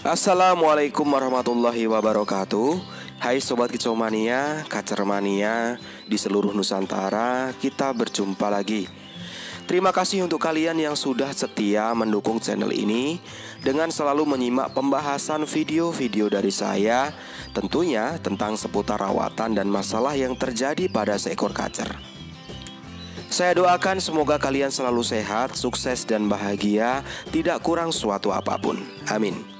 Assalamualaikum warahmatullahi wabarakatuh. Hai Sobat Kicomania, Kacermania di seluruh Nusantara, kita berjumpa lagi. Terima kasih untuk kalian yang sudah setia mendukung channel ini dengan selalu menyimak pembahasan video-video dari saya, tentunya tentang seputar rawatan dan masalah yang terjadi pada seekor kacer. Saya doakan semoga kalian selalu sehat, sukses dan bahagia, tidak kurang suatu apapun. Amin.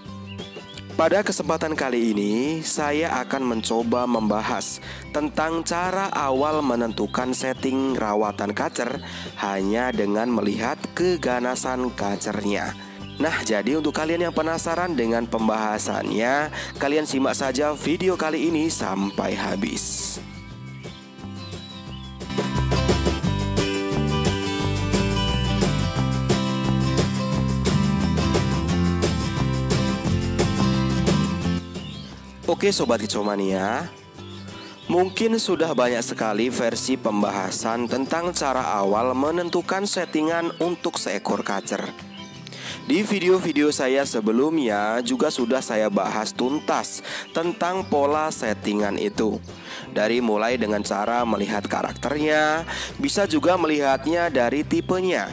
Pada kesempatan kali ini, saya akan mencoba membahas tentang cara awal menentukan setting rawatan kacer hanya dengan melihat keganasan kacernya. Nah, jadi untuk kalian yang penasaran dengan pembahasannya, kalian simak saja video kali ini sampai habis. Oke Sobat Kicomania, mungkin sudah banyak sekali versi pembahasan tentang cara awal menentukan settingan untuk seekor kacer. Di video-video saya sebelumnya juga sudah saya bahas tuntas tentang pola settingan itu. Dari mulai dengan cara melihat karakternya, bisa juga melihatnya dari tipenya,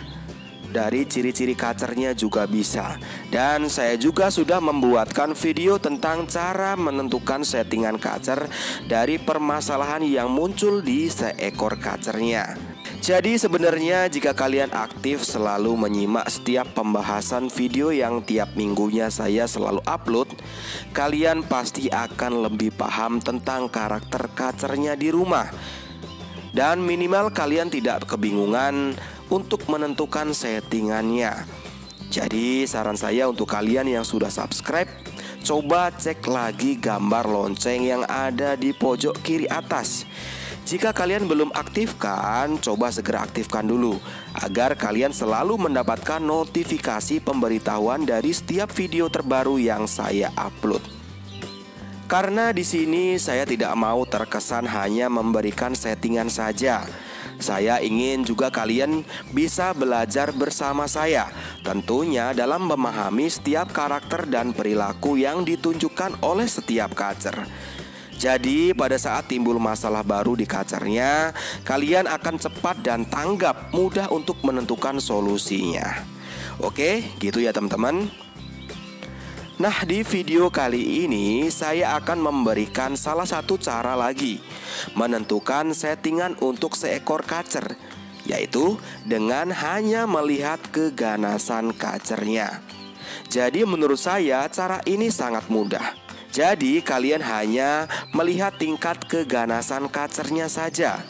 dari ciri-ciri kacernya juga bisa. Dan saya juga sudah membuatkan video tentang cara menentukan settingan kacer dari permasalahan yang muncul di seekor kacernya. Jadi sebenarnya jika kalian aktif selalu menyimak setiap pembahasan video yang tiap minggunya saya selalu upload, kalian pasti akan lebih paham tentang karakter kacernya di rumah. Dan minimal kalian tidak kebingungan untuk menentukan settingannya. Jadi saran saya untuk kalian yang sudah subscribe, coba cek lagi gambar lonceng yang ada di pojok kiri atas. Jika kalian belum aktifkan, coba segera aktifkan dulu agar kalian selalu mendapatkan notifikasi pemberitahuan dari setiap video terbaru yang saya upload. Karena di sini saya tidak mau terkesan hanya memberikan settingan saja. Saya ingin juga kalian bisa belajar bersama saya, tentunya dalam memahami setiap karakter dan perilaku yang ditunjukkan oleh setiap kacer. Jadi pada saat timbul masalah baru di kacernya, kalian akan cepat dan tanggap, mudah untuk menentukan solusinya. Oke, gitu ya teman-teman. Nah, di video kali ini saya akan memberikan salah satu cara lagi menentukan settingan untuk seekor kacer, yaitu dengan hanya melihat keganasan kacernya. Jadi menurut saya cara ini sangat mudah. Jadi kalian hanya melihat tingkat keganasan kacernya saja.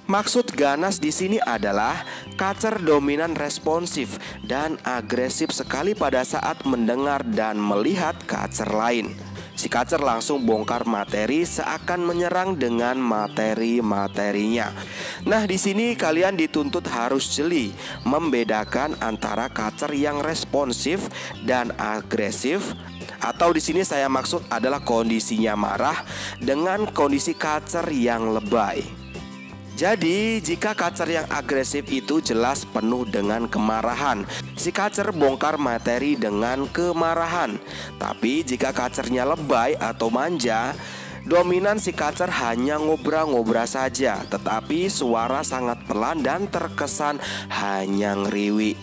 Maksud ganas di sini adalah kacer dominan responsif dan agresif sekali pada saat mendengar dan melihat kacer lain. Si kacer langsung bongkar materi seakan menyerang dengan materi-materinya. Nah, di sini kalian dituntut harus jeli membedakan antara kacer yang responsif dan agresif, atau di sini saya maksud adalah kondisinya marah dengan kondisi kacer yang lebay. Jadi jika kacer yang agresif itu jelas penuh dengan kemarahan, si kacer bongkar materi dengan kemarahan. Tapi jika kacernya lebay atau manja, dominan si kacer hanya ngobra-ngobra saja, tetapi suara sangat pelan dan terkesan hanya ngeriwi.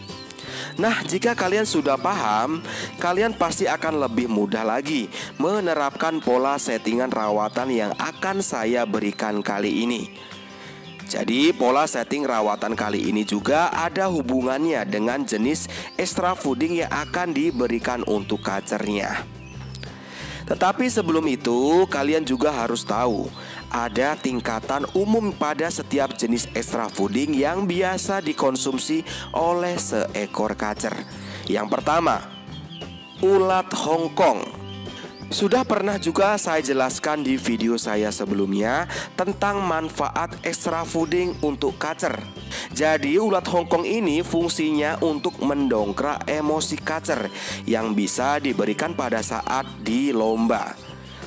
Nah, jika kalian sudah paham, kalian pasti akan lebih mudah lagi menerapkan pola settingan rawatan yang akan saya berikan kali ini. Jadi pola setting rawatan kali ini juga ada hubungannya dengan jenis extra fooding yang akan diberikan untuk kacernya. Tetapi sebelum itu kalian juga harus tahu ada tingkatan umum pada setiap jenis extra fooding yang biasa dikonsumsi oleh seekor kacer. Yang pertama, ulat Hongkong. Sudah pernah juga saya jelaskan di video saya sebelumnya tentang manfaat extra fooding untuk kacer. Jadi ulat Hongkong ini fungsinya untuk mendongkrak emosi kacer yang bisa diberikan pada saat di lomba.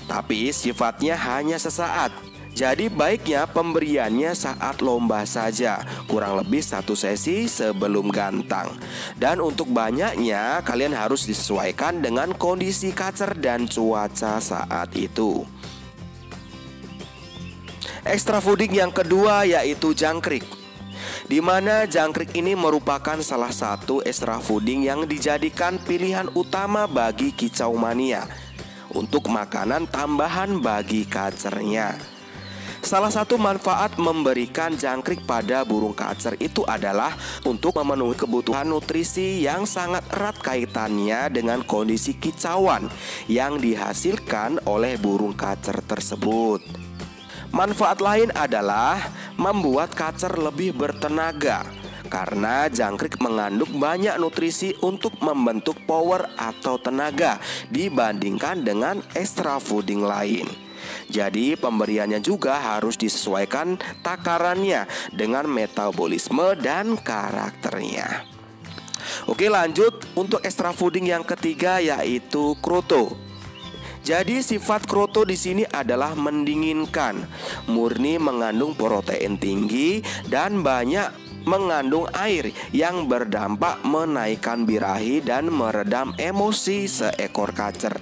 Tapi sifatnya hanya sesaat. Jadi baiknya pemberiannya saat lomba saja, kurang lebih 1 sesi sebelum gantang. Dan untuk banyaknya kalian harus disesuaikan dengan kondisi kacer dan cuaca saat itu. Extra fooding yang kedua yaitu jangkrik, di mana jangkrik ini merupakan salah satu extra fooding yang dijadikan pilihan utama bagi kicau mania untuk makanan tambahan bagi kacernya. Salah satu manfaat memberikan jangkrik pada burung kacer itu adalah untuk memenuhi kebutuhan nutrisi yang sangat erat kaitannya dengan kondisi kicauan yang dihasilkan oleh burung kacer tersebut. Manfaat lain adalah membuat kacer lebih bertenaga karena jangkrik mengandung banyak nutrisi untuk membentuk power atau tenaga dibandingkan dengan extra fooding lain. Jadi pemberiannya juga harus disesuaikan takarannya dengan metabolisme dan karakternya. Oke, lanjut untuk extra fooding yang ketiga yaitu kroto. Jadi sifat kroto di sini adalah mendinginkan, murni mengandung protein tinggi dan banyak mengandung air yang berdampak menaikkan birahi dan meredam emosi seekor kacer.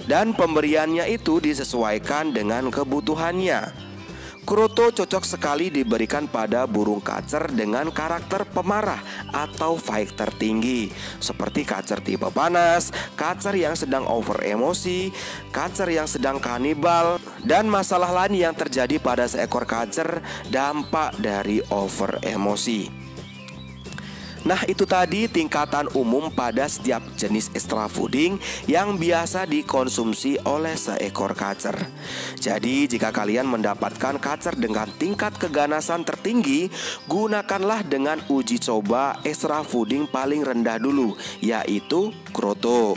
Dan pemberiannya itu disesuaikan dengan kebutuhannya. Kroto cocok sekali diberikan pada burung kacer dengan karakter pemarah atau fighter tinggi, seperti kacer tipe panas, kacer yang sedang over emosi, kacer yang sedang kanibal, dan masalah lain yang terjadi pada seekor kacer dampak dari over emosi. Nah, itu tadi tingkatan umum pada setiap jenis extra fooding yang biasa dikonsumsi oleh seekor kacer. Jadi jika kalian mendapatkan kacer dengan tingkat keganasan tertinggi, gunakanlah dengan uji coba extra fooding paling rendah dulu, yaitu kroto.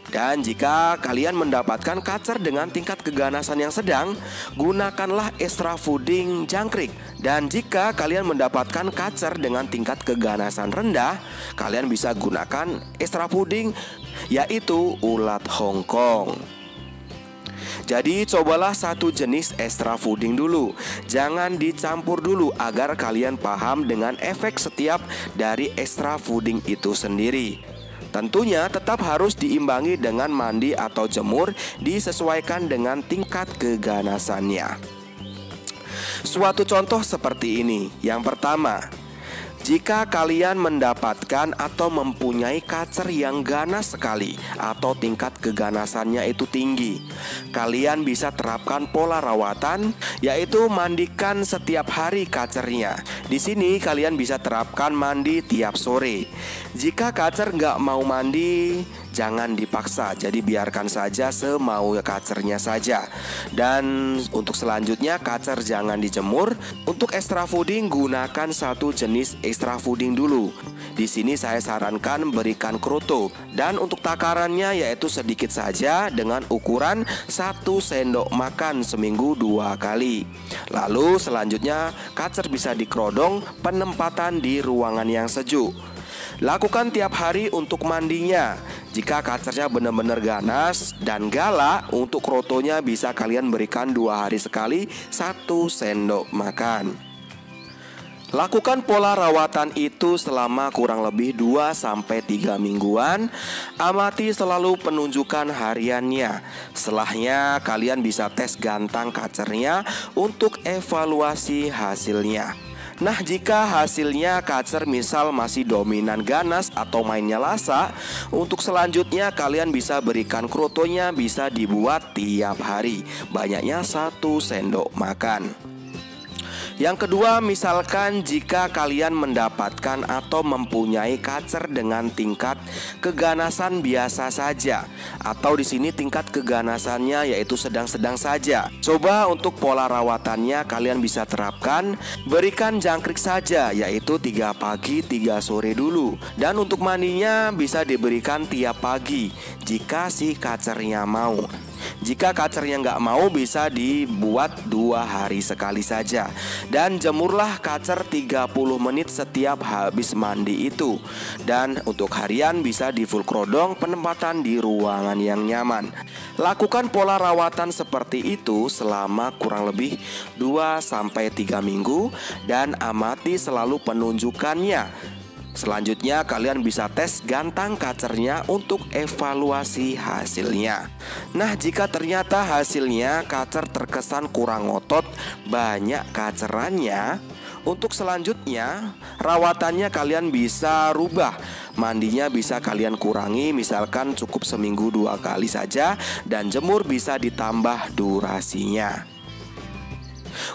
Dan jika kalian mendapatkan kacer dengan tingkat keganasan yang sedang, gunakanlah extra fooding jangkrik. Dan jika kalian mendapatkan kacer dengan tingkat keganasan rendah, kalian bisa gunakan extra fooding yaitu ulat Hongkong. Jadi cobalah satu jenis extra fooding dulu, jangan dicampur dulu agar kalian paham dengan efek setiap dari extra fooding itu sendiri. Tentunya tetap harus diimbangi dengan mandi atau jemur disesuaikan dengan tingkat keganasannya. Suatu contoh seperti ini. Yang pertama, jika kalian mendapatkan atau mempunyai kacer yang ganas sekali atau tingkat keganasannya itu tinggi, kalian bisa terapkan pola rawatan, yaitu mandikan setiap hari kacernya. Di sini kalian bisa terapkan mandi tiap sore. Jika kacer nggak mau mandi, jangan dipaksa, jadi biarkan saja semau kacernya saja. Dan untuk selanjutnya, kacer jangan dijemur. Untuk extra fooding, gunakan satu jenis extra fooding dulu. Di sini saya sarankan berikan kroto, dan untuk takarannya yaitu sedikit saja dengan ukuran 1 sendok makan seminggu 2 kali. Lalu selanjutnya kacer bisa dikerodong, penempatan di ruangan yang sejuk. Lakukan tiap hari untuk mandinya. Jika kacernya benar-benar ganas dan galak, untuk krotonya bisa kalian berikan 2 hari sekali 1 sendok makan. Lakukan pola rawatan itu selama kurang lebih 2-3 mingguan. Amati selalu penunjukan hariannya. Setelahnya kalian bisa tes gantang kacernya untuk evaluasi hasilnya. Nah, jika hasilnya kacer misal masih dominan ganas atau mainnya lasa, untuk selanjutnya kalian bisa berikan krotonya bisa dibuat tiap hari, banyaknya 1 sendok makan. Yang kedua, misalkan jika kalian mendapatkan atau mempunyai kacer dengan tingkat keganasan biasa saja, atau di sini tingkat keganasannya yaitu sedang-sedang saja. Coba untuk pola rawatannya kalian bisa terapkan, berikan jangkrik saja yaitu 3 pagi 3 sore dulu. Dan untuk mandinya bisa diberikan tiap pagi jika si kacernya mau. Jika kacernya nggak mau, bisa dibuat 2 hari sekali saja. Dan jemurlah kacer 30 menit setiap habis mandi itu. Dan untuk harian bisa di full krodong, penempatan di ruangan yang nyaman. Lakukan pola rawatan seperti itu selama kurang lebih 2-3 minggu dan amati selalu penunjukannya. Selanjutnya kalian bisa tes gantang kacernya untuk evaluasi hasilnya. Nah, jika ternyata hasilnya kacer terkesan kurang ngotot, banyak kacerannya, untuk selanjutnya rawatannya kalian bisa rubah. Mandinya bisa kalian kurangi, misalkan cukup seminggu 2 kali saja, dan jemur bisa ditambah durasinya.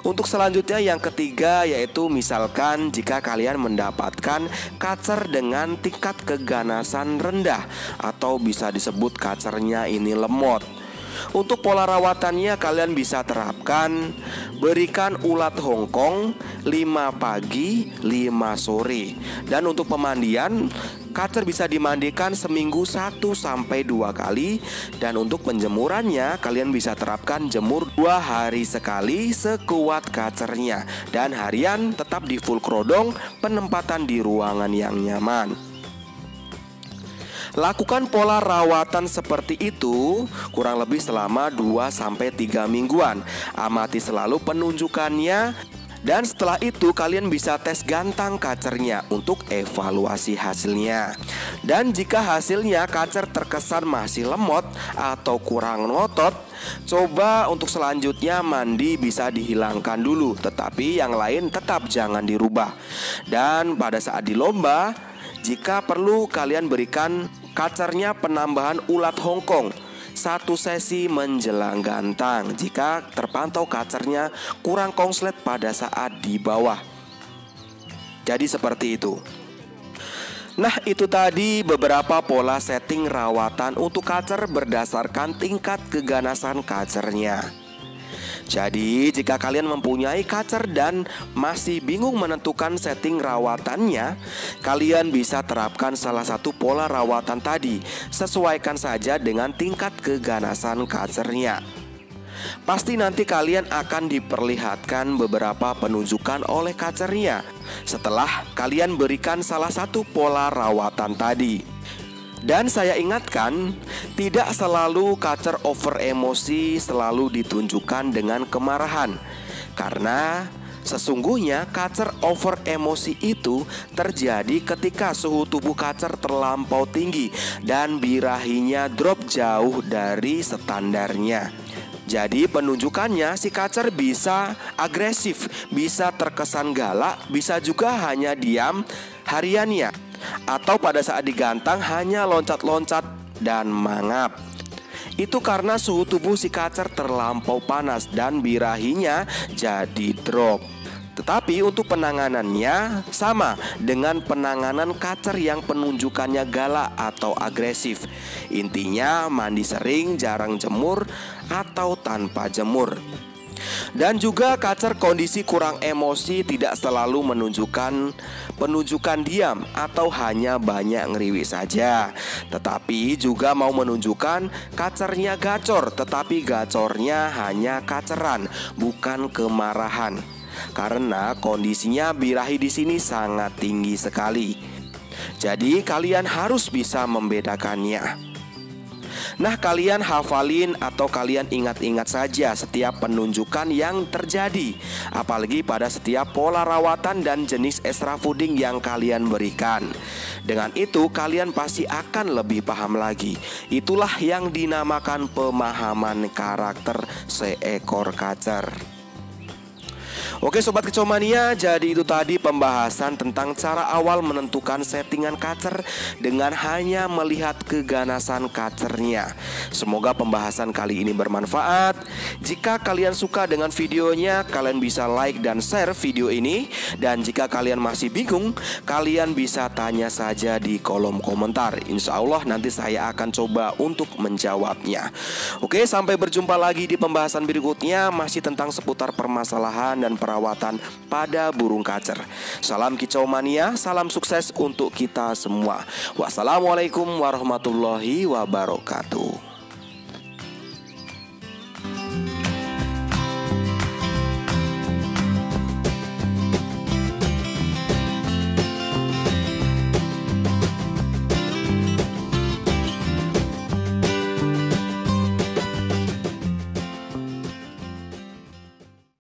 Untuk selanjutnya yang ketiga, yaitu misalkan jika kalian mendapatkan kacer dengan tingkat keganasan rendah, atau bisa disebut kacernya ini lemot. Untuk pola rawatannya kalian bisa terapkan, berikan ulat Hongkong 5 pagi 5 sore. Dan untuk pemandian, kacer bisa dimandikan seminggu 1-2 kali. Dan untuk penjemurannya kalian bisa terapkan jemur 2 hari sekali sekuat kacernya. Dan harian tetap di full krodong, penempatan di ruangan yang nyaman. Lakukan pola rawatan seperti itu kurang lebih selama 2-3 mingguan. Amati selalu penunjukannya. Dan setelah itu kalian bisa tes gantang kacernya untuk evaluasi hasilnya. Dan jika hasilnya kacer terkesan masih lemot atau kurang ngotot, coba untuk selanjutnya mandi bisa dihilangkan dulu, tetapi yang lain tetap jangan dirubah. Dan pada saat di lomba, jika perlu kalian berikan kacernya penambahan ulat Hongkong 1 sesi menjelang gantang jika terpantau kacernya kurang konslet pada saat di bawah. Jadi seperti itu. Nah, itu tadi beberapa pola setting rawatan untuk kacer berdasarkan tingkat keganasan kacernya. Jadi jika kalian mempunyai kacer dan masih bingung menentukan setting rawatannya, kalian bisa terapkan salah satu pola rawatan tadi. Sesuaikan saja dengan tingkat keganasan kacernya. Pasti nanti kalian akan diperlihatkan beberapa penunjukan oleh kacernya setelah kalian berikan salah satu pola rawatan tadi. Dan saya ingatkan, tidak selalu kacer over emosi selalu ditunjukkan dengan kemarahan. Karena sesungguhnya kacer over emosi itu terjadi ketika suhu tubuh kacer terlampau tinggi dan birahinya drop jauh dari standarnya. Jadi penunjukannya si kacer bisa agresif, bisa terkesan galak, bisa juga hanya diam hariannya, atau pada saat digantang hanya loncat-loncat dan mangap. Itu karena suhu tubuh si kacer terlampau panas dan birahinya jadi drop. Tetapi untuk penanganannya sama dengan penanganan kacer yang penunjukannya galak atau agresif. Intinya mandi sering, jarang jemur, atau tanpa jemur. Dan juga kacer kondisi kurang emosi tidak selalu menunjukkan penunjukan diam atau hanya banyak ngeriwi saja, tetapi juga mau menunjukkan kacernya gacor, tetapi gacornya hanya kaceran, bukan kemarahan. Karena kondisinya birahi di sini sangat tinggi sekali. Jadi kalian harus bisa membedakannya. Nah, kalian hafalin atau kalian ingat-ingat saja setiap penunjukan yang terjadi, apalagi pada setiap pola rawatan dan jenis extra fooding yang kalian berikan. Dengan itu kalian pasti akan lebih paham lagi. Itulah yang dinamakan pemahaman karakter seekor kacer. Oke Sobat Kicomania, jadi itu tadi pembahasan tentang cara awal menentukan settingan kacer dengan hanya melihat keganasan kacernya. Semoga pembahasan kali ini bermanfaat. Jika kalian suka dengan videonya, kalian bisa like dan share video ini. Dan jika kalian masih bingung, kalian bisa tanya saja di kolom komentar. Insya Allah nanti saya akan coba untuk menjawabnya. Oke, sampai berjumpa lagi di pembahasan berikutnya, masih tentang seputar permasalahan dan perawatan pada burung kacer. Salam kicau mania, salam sukses untuk kita semua. Wassalamualaikum warahmatullahi wabarakatuh.